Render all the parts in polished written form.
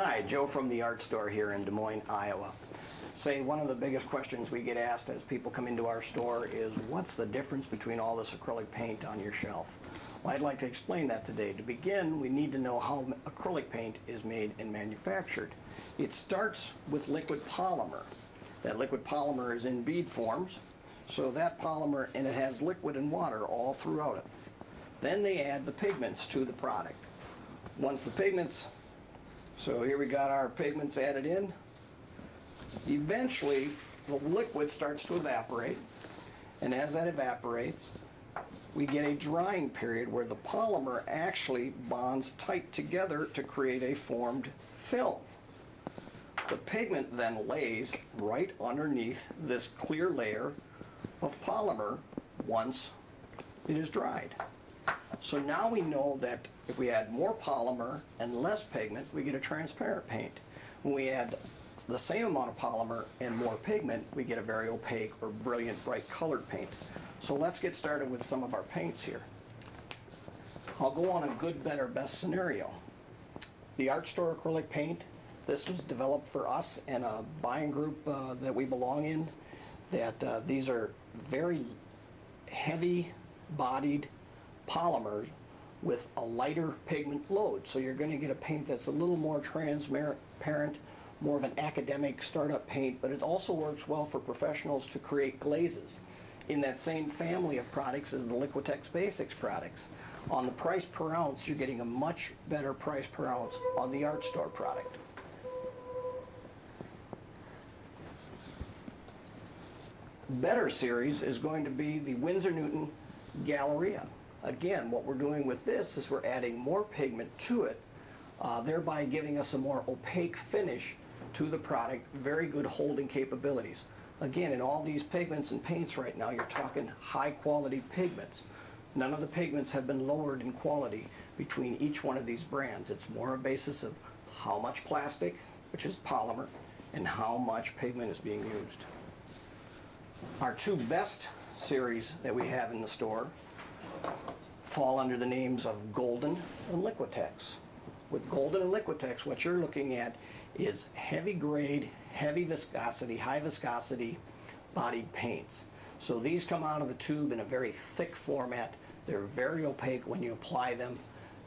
Hi, Joe from the art store here in Des Moines, Iowa. Say, one of the biggest questions we get asked as people come into our store is, what's the difference between all this acrylic paint on your shelf? Well, I'd like to explain that today. To begin, we need to know how acrylic paint is made and manufactured. It starts with liquid polymer. That liquid polymer is in bead forms, so that polymer, and it has liquid and water all throughout it. Then they add the pigments to the product. Once the pigments, so here we got our pigments added in. Eventually, the liquid starts to evaporate, and as that evaporates, we get a drying period where the polymer actually bonds tight together to create a formed film. The pigment then lays right underneath this clear layer of polymer once it is dried. So now we know that if we add more polymer and less pigment, we get a transparent paint. When we add the same amount of polymer and more pigment, we get a very opaque or brilliant, bright colored paint. So let's get started with some of our paints here. I'll go on a good, better, best scenario. The art store acrylic paint, this was developed for us and a buying group that we belong in. That these are very heavy bodied polymers with a lighter pigment load. So you're going to get a paint that's a little more transparent, more of an academic startup paint, but it also works well for professionals to create glazes. In that same family of products as the Liquitex Basics products. On the price per ounce, you're getting a much better price per ounce on the art store product. Better series is going to be the Winsor Newton Galleria. Again, what we're doing with this is we're adding more pigment to it, thereby giving us a more opaque finish to the product, very good holding capabilities. Again, in all these pigments and paints right now, you're talking high quality pigments. None of the pigments have been lowered in quality between each one of these brands. It's more a basis of how much plastic, which is polymer, and how much pigment is being used. Our two best series that we have in the store fall under the names of Golden and Liquitex. With Golden and Liquitex, what you're looking at is heavy grade, heavy viscosity, high viscosity bodied paints. So these come out of the tube in a very thick format. They're very opaque when you apply them.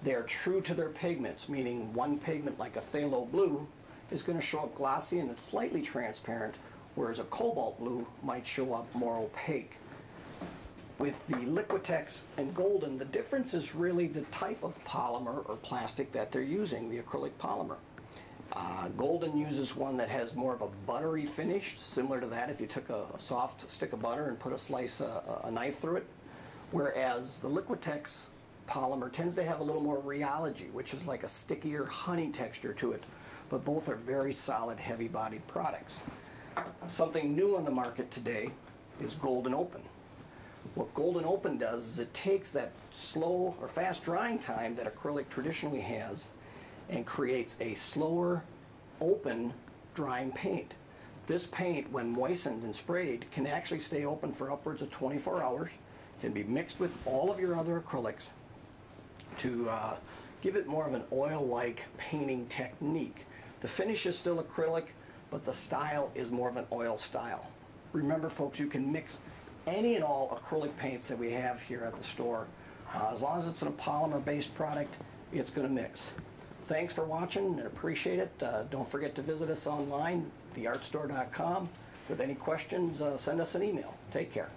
They're true to their pigments, meaning one pigment like a phthalo blue is going to show up glossy and it's slightly transparent, whereas a cobalt blue might show up more opaque. With the Liquitex and Golden, the difference is really the type of polymer or plastic that they're using, the acrylic polymer. Golden uses one that has more of a buttery finish, similar to that if you took a soft stick of butter and put a knife through it. Whereas the Liquitex polymer tends to have a little more rheology, which is like a stickier honey texture to it. But both are very solid, heavy-bodied products. Something new on the market today is Golden Open. What Golden Open does is it takes that slow or fast drying time that acrylic traditionally has and creates a slower, open drying paint. This paint, when moistened and sprayed, can actually stay open for upwards of 24 hours, can be mixed with all of your other acrylics to give it more of an oil-like painting technique. The finish is still acrylic, but the style is more of an oil style. Remember, folks, you can mix any and all acrylic paints that we have here at the store. As long as it's a polymer-based product, it's going to mix. Thanks for watching and appreciate it. Don't forget to visit us online, theartstore.com. With any questions, send us an email. Take care.